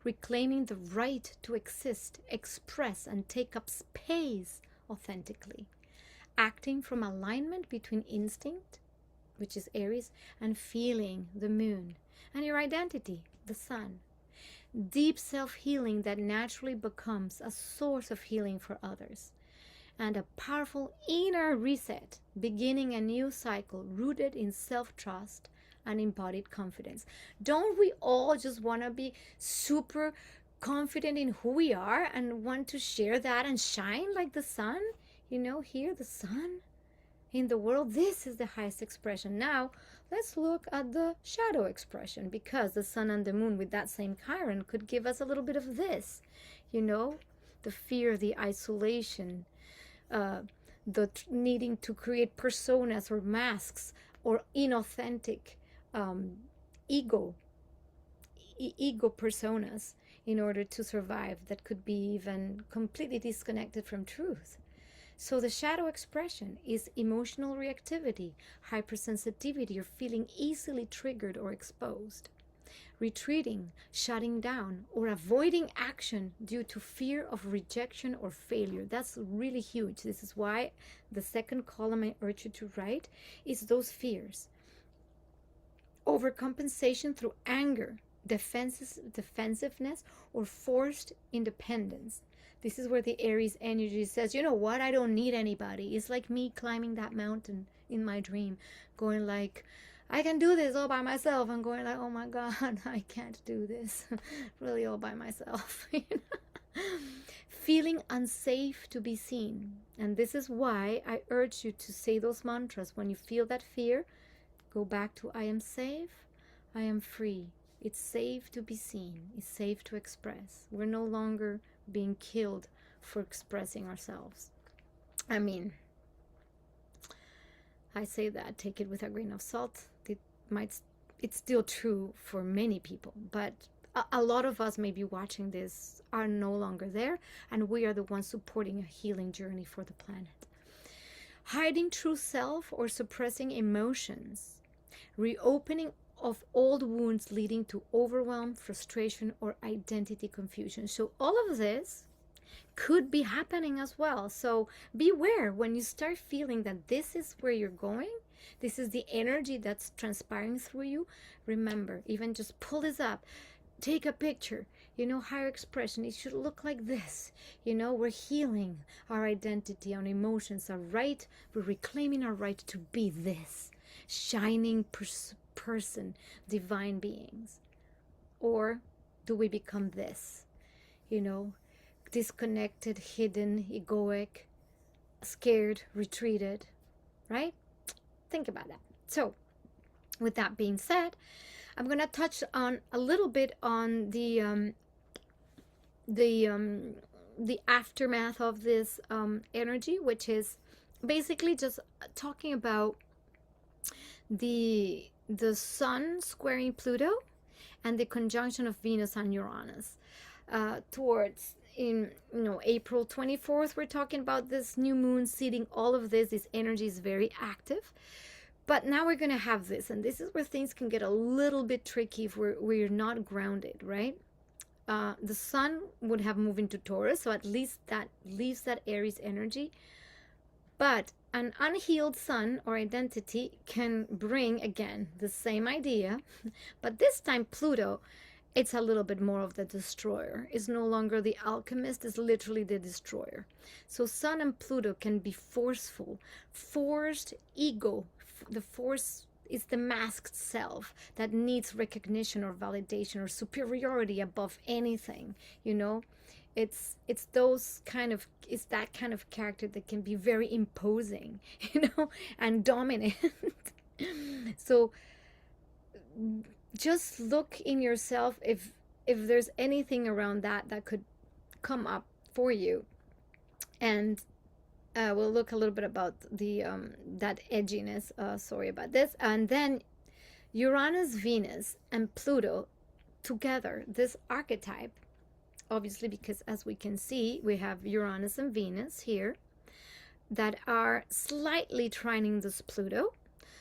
Reclaiming the right to exist, express, and take up space authentically. Acting from alignment between instinct, which is Aries, and feeling, the moon, and your identity, the sun. Deep self-healing that naturally becomes a source of healing for others, and a powerful inner reset, beginning a new cycle rooted in self-trust and embodied confidence. Don't we all just want to be super confident in who we are and want to share that and shine like the sun? You know, here, the sun in the world, this is the highest expression. Now, let's look at the shadow expression, because the sun and the moon with that same Chiron could give us a little bit of this, you know, the fear, the isolation, needing to create personas or masks or inauthentic ego personas in order to survive, that could be even completely disconnected from truth. So the shadow expression is emotional reactivity, hypersensitivity, or feeling easily triggered or exposed. Retreating, shutting down, or avoiding action due to fear of rejection or failure. That's really huge. This is why the second column I urge you to write is those fears. Overcompensation through anger, defensiveness, or forced independence. This is where the Aries energy says, you know what, I don't need anybody. It's like me climbing that mountain in my dream, going like, I can do this all by myself. I'm going like, oh my God, I can't do this really all by myself. Feeling unsafe to be seen. And this is why I urge you to say those mantras. When you feel that fear, go back to I am safe, I am free. It's safe to be seen. It's safe to express. We're no longer being killed for expressing ourselves. I mean, I say that, take it with a grain of salt. It's still true for many people, but a lot of us maybe watching this are no longer there, and we are the ones supporting a healing journey for the planet. Hiding true self or suppressing emotions, reopening of old wounds leading to overwhelm, frustration, or identity confusion. So all of this could be happening as well. So beware when you start feeling that this is where you're going, this is the energy that's transpiring through you. Remember, even just pull this up, take a picture, you know, higher expression, it should look like this. You know, we're healing our identity, our emotions, our right, we're reclaiming our right to be this shining person, divine beings. Or do we become this, you know, disconnected, hidden, egoic, scared, retreated, right? Think about that. So with that being said, I'm going to touch on a little bit on the aftermath of this energy, which is basically just talking about the sun squaring Pluto and the conjunction of Venus and Uranus towards in April 24th. We're talking about this new moon seeding all of this. This energy is very active. But now we're going to have this, and this is where things can get a little bit tricky if we're not grounded, right? The sun would have moved into Taurus, so at least that leaves that Aries energy. But an unhealed sun or identity can bring, again, the same idea, but this time Pluto, it's a little bit more of the destroyer. It's no longer the alchemist, it's literally the destroyer. So Sun and Pluto can be forceful, forced ego. The force is the masked self that needs recognition or validation or superiority above anything, you know. It's that kind of character that can be very imposing, you know, and dominant. So just look in yourself if there's anything around that could come up for you, and we'll look a little bit about the that edginess. Sorry about this. And then Uranus, Venus, and Pluto together, this archetype, obviously, because as we can see, we have Uranus and Venus here that are slightly trining this Pluto.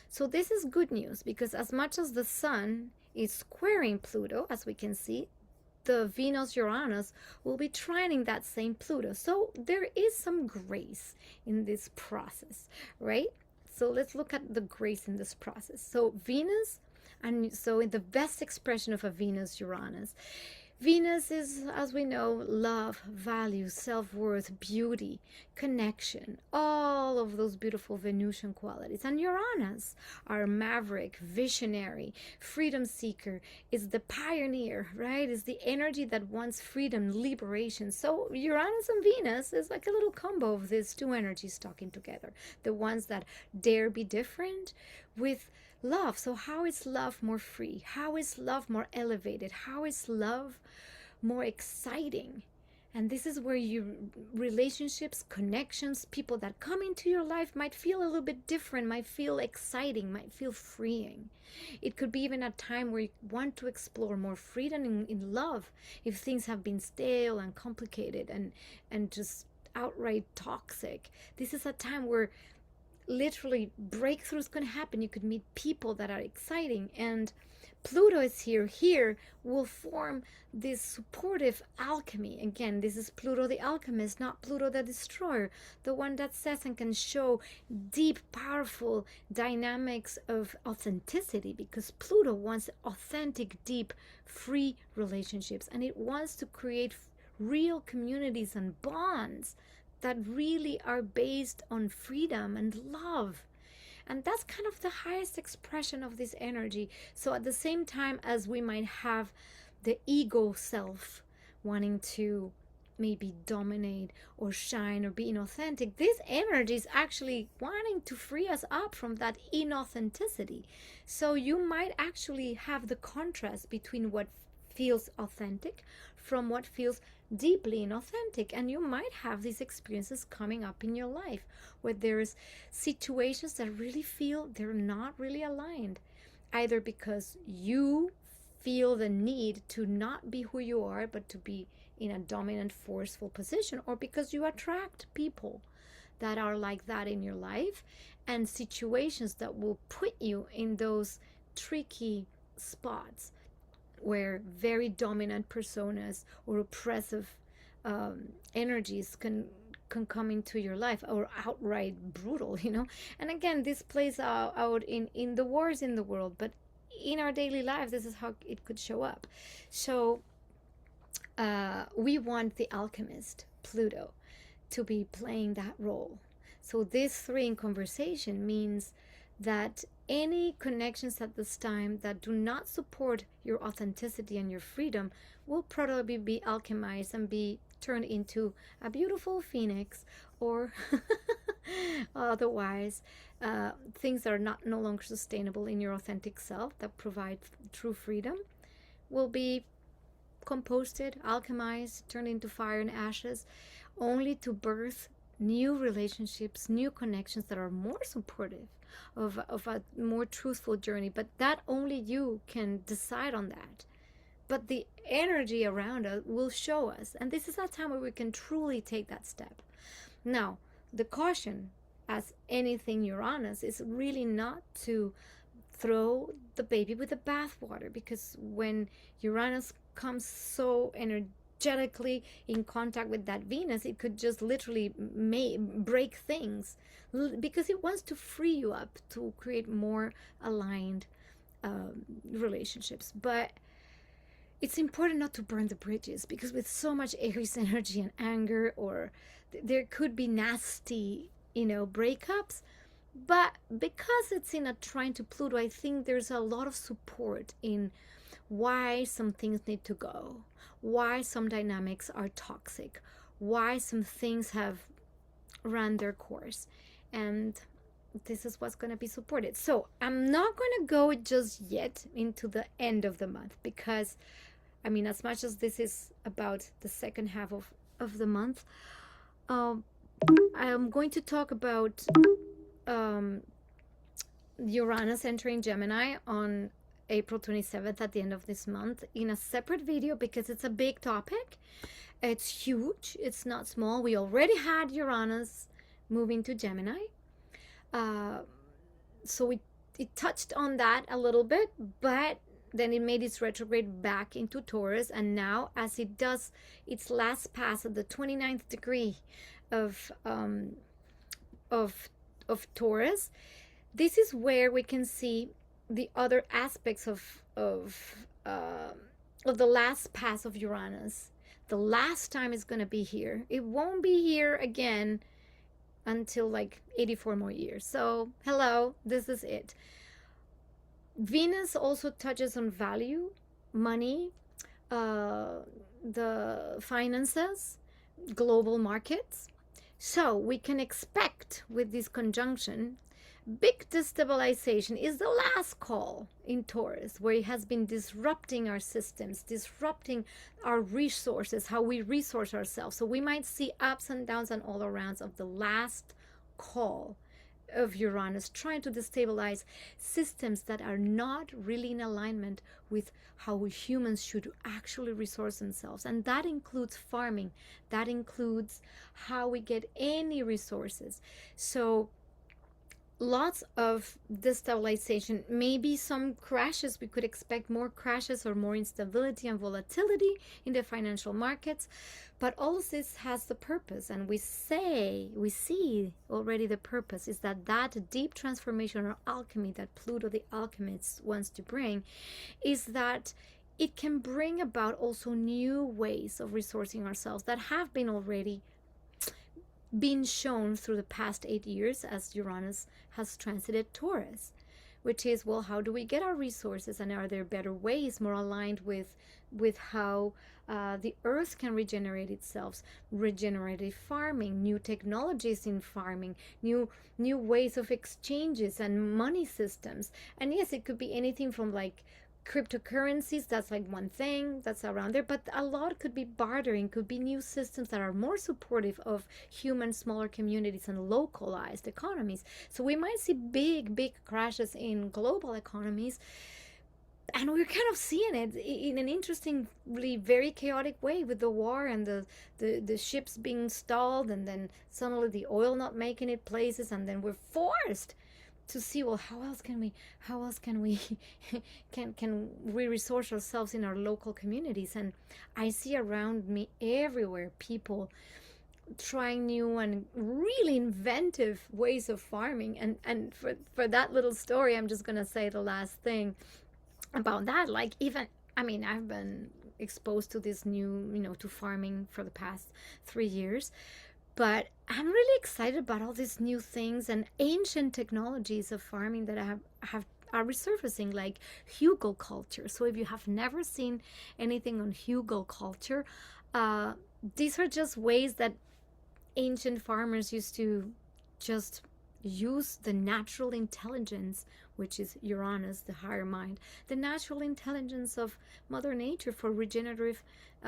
So this is good news, because as much as the sun is squaring Pluto, as we can see, the Venus-Uranus will be trining that same Pluto. So there is some grace in this process, right? So let's look at the grace in this process. So Venus, and so in the best expression of a Venus Uranus, Venus is, as we know, love, value, self-worth, beauty, connection, all of those beautiful Venusian qualities. And Uranus, our maverick, visionary, freedom seeker, is the pioneer, right? Is the energy that wants freedom, liberation. So Uranus and Venus is like a little combo of these two energies talking together. The ones that dare be different with love. So how is love more free? How is love more elevated? How is love more exciting? And this is where your relationships, connections, people that come into your life might feel a little bit different, might feel exciting, might feel freeing. It could be even a time where you want to explore more freedom in love if things have been stale and complicated and just outright toxic. This is a time where literally breakthroughs can happen. You could meet people that are exciting, and Pluto is here will form this supportive alchemy. Again, this is Pluto the alchemist, not Pluto the destroyer, the one that says and can show deep, powerful dynamics of authenticity, because Pluto wants authentic, deep, free relationships, and it wants to create real communities and bonds that really are based on freedom and love. And that's kind of the highest expression of this energy. So at the same time as we might have the ego self wanting to maybe dominate or shine or be inauthentic, this energy is actually wanting to free us up from that inauthenticity. So you might actually have the contrast between what feels authentic from what feels deeply inauthentic, and you might have these experiences coming up in your life where there's situations that really feel they're not really aligned, either because you feel the need to not be who you are but to be in a dominant, forceful position, or because you attract people that are like that in your life and situations that will put you in those tricky spots where very dominant personas or oppressive energies can come into your life, or outright brutal, And again, this plays out in the wars in the world, but in our daily lives, this is how it could show up. So we want the alchemist, Pluto, to be playing that role. So this three in conversation means that any connections at this time that do not support your authenticity and your freedom will probably be alchemized and be turned into a beautiful phoenix, or otherwise things that are no longer sustainable in your authentic self that provide true freedom will be composted, alchemized, turned into fire and ashes, only to birth new relationships, new connections that are more supportive of a more truthful journey. But that only you can decide on that. But the energy around us will show us. And this is a time where we can truly take that step. Now, the caution, as anything Uranus, is really not to throw the baby with the bathwater, because when Uranus comes so energetically in contact with that Venus, it could just literally break things, because it wants to free you up to create more aligned relationships. But it's important not to burn the bridges, because with so much Aries energy and anger, or there could be nasty, breakups. But because it's in a trine to Pluto, I think there's a lot of support in why some things need to go, why some dynamics are toxic, why some things have run their course. And this is what's going to be supported. So I'm not going to go just yet into the end of the month, because, as much as this is about the second half of the month, I'm going to talk about Uranus entering Gemini on April 27th at the end of this month in a separate video, because it's a big topic. It's huge. It's not small. We already had Uranus moving to Gemini. So it touched on that a little bit, but then it made its retrograde back into Taurus. And now, as it does its last pass at the 29th degree of Taurus, This is where we can see the other aspects of the last pass of Uranus. The last time it's going to be here. It won't be here again until like 84 more years. So, hello, this is it. Venus also touches on value, money, uh, the finances, global markets. So we can expect with this conjunction, big destabilization is the last call in Taurus, where it has been disrupting our systems, disrupting our resources, how we resource ourselves. So we might see ups and downs and all arounds of the last call of Uranus, trying to destabilize systems that are not really in alignment with how humans should actually resource themselves. And that includes farming, that includes how we get any resources. So lots of destabilization, maybe some crashes. We could expect more crashes or more instability and volatility in the financial markets. But all of this has the purpose, and we see already the purpose is that deep transformation or alchemy that Pluto the alchemist wants to bring is that it can bring about also new ways of resourcing ourselves that have been already been shown through the past 8 years as Uranus has transited Taurus, which is, well, how do we get our resources, and are there better ways more aligned with how the earth can regenerate itself, regenerative farming, new technologies in farming, new ways of exchanges and money systems. And yes, it could be anything from like cryptocurrencies, that's like one thing that's around there, but a lot could be bartering, could be new systems that are more supportive of human smaller communities and localized economies. So we might see big crashes in global economies, and we're kind of seeing it in an interestingly very chaotic way, with the war and the ships being stalled, and then suddenly the oil not making it places, and then we're forced to see, well, how else can we can we resource ourselves in our local communities. And I see around me everywhere people trying new and really inventive ways of farming. And for that little story, I'm just gonna say the last thing about that. Like, even, I mean, I've been exposed to this new, to farming for the past 3 years, but I'm really excited about all these new things and ancient technologies of farming that have are resurfacing, like hugelculture. So if you have never seen anything on hugelculture, uh, these are just ways that ancient farmers used to just use the natural intelligence, which is Uranus, the higher mind, the natural intelligence of Mother Nature for regenerative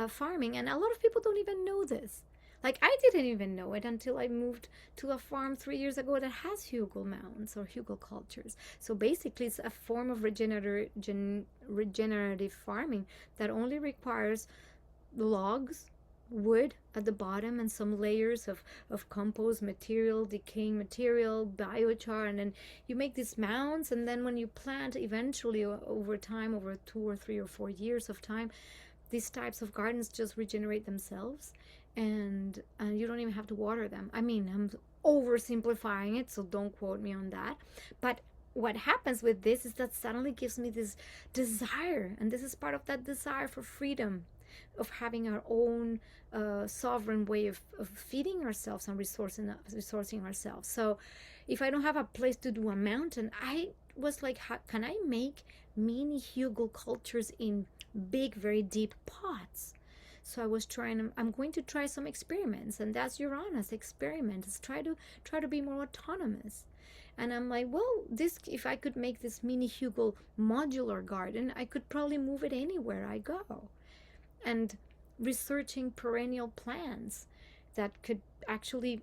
farming. And a lot of people don't even know this. Like, I didn't even know it until I moved to a farm 3 years ago that has hugel mounds or hugel cultures. So basically, it's a form of regenerative farming that only requires logs, wood at the bottom, and some layers of compost material, decaying material, biochar, and then you make these mounds. And then when you plant, eventually over time, over 2 or 3 or 4 years of time, these types of gardens just regenerate themselves, and you don't even have to water them. I mean, I'm oversimplifying it, so don't quote me on that. But what happens with this is that suddenly gives me this desire, and this is part of that desire for freedom, of having our own sovereign way of feeding ourselves and resourcing ourselves. So if I don't have a place to do a mountain, I was like, how can I make mini hugel cultures in big, very deep pots? So I'm going to try some experiments, and that's Uranus experiments. Try to be more autonomous. And I'm like, well, this, if I could make this mini hugel modular garden, I could probably move it anywhere I go. And researching perennial plants that could actually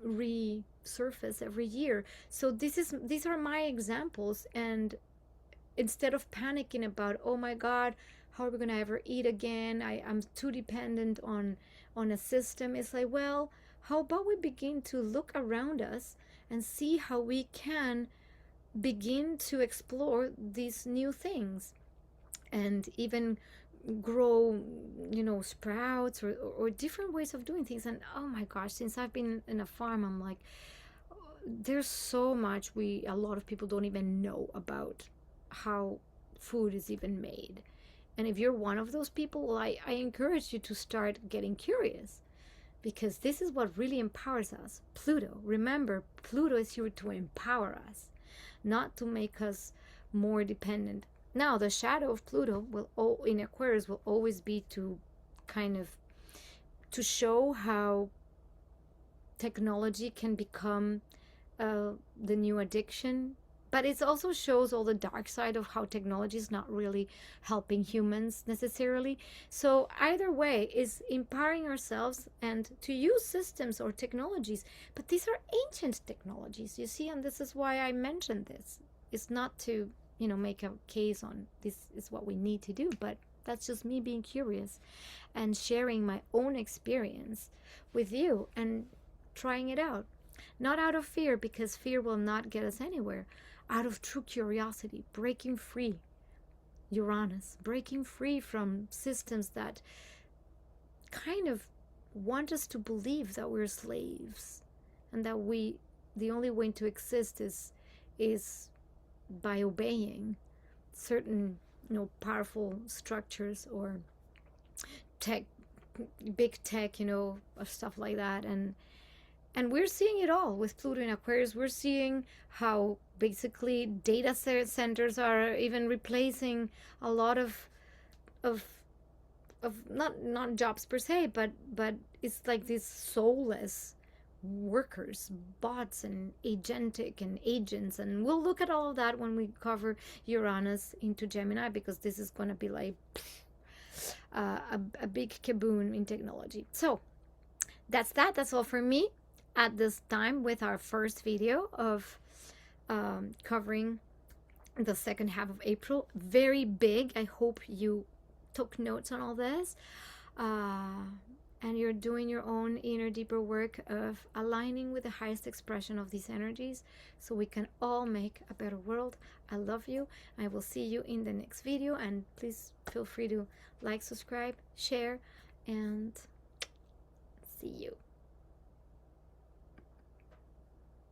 resurface every year. So these are my examples. And instead of panicking about, oh my God, how are we gonna ever eat again? I'm too dependent on a system. It's like, well, how about we begin to look around us and see how we can begin to explore these new things, and even grow, sprouts, or different ways of doing things. And oh my gosh, since I've been in a farm, I'm like, there's so much a lot of people don't even know about how food is even made. And if you're one of those people, well, I encourage you to start getting curious, because this is what really empowers us. Pluto, remember, Pluto is here to empower us, not to make us more dependent. Now, the shadow of Pluto in Aquarius will always be to kind of to show how technology can become the new addiction, but it also shows all the dark side of how technology is not really helping humans necessarily. So either way is empowering ourselves and to use systems or technologies, but these are ancient technologies, you see, and this is why I mentioned this. It's not to, make a case on this is what we need to do, but that's just me being curious and sharing my own experience with you and trying it out. Not out of fear, because fear will not get us anywhere. Out of true curiosity, breaking free, Uranus, breaking free from systems that kind of want us to believe that we're slaves and that the only way to exist is by obeying certain, powerful structures or tech, big tech, stuff like that. And we're seeing it all with Pluto in Aquarius. We're seeing how basically data centers are even replacing a lot of not jobs per se, but it's like these soulless workers, bots and agentic and agents. And we'll look at all of that when we cover Uranus into Gemini, because this is going to be like a big kaboom in technology. So that's all for me at this time with our first video of covering the second half of April. Very big. I hope you took notes on all this, and you're doing your own inner deeper work of aligning with the highest expression of these energies so we can all make a better world. I love you. I will see you in the next video, and please feel free to like, subscribe, share, and see you.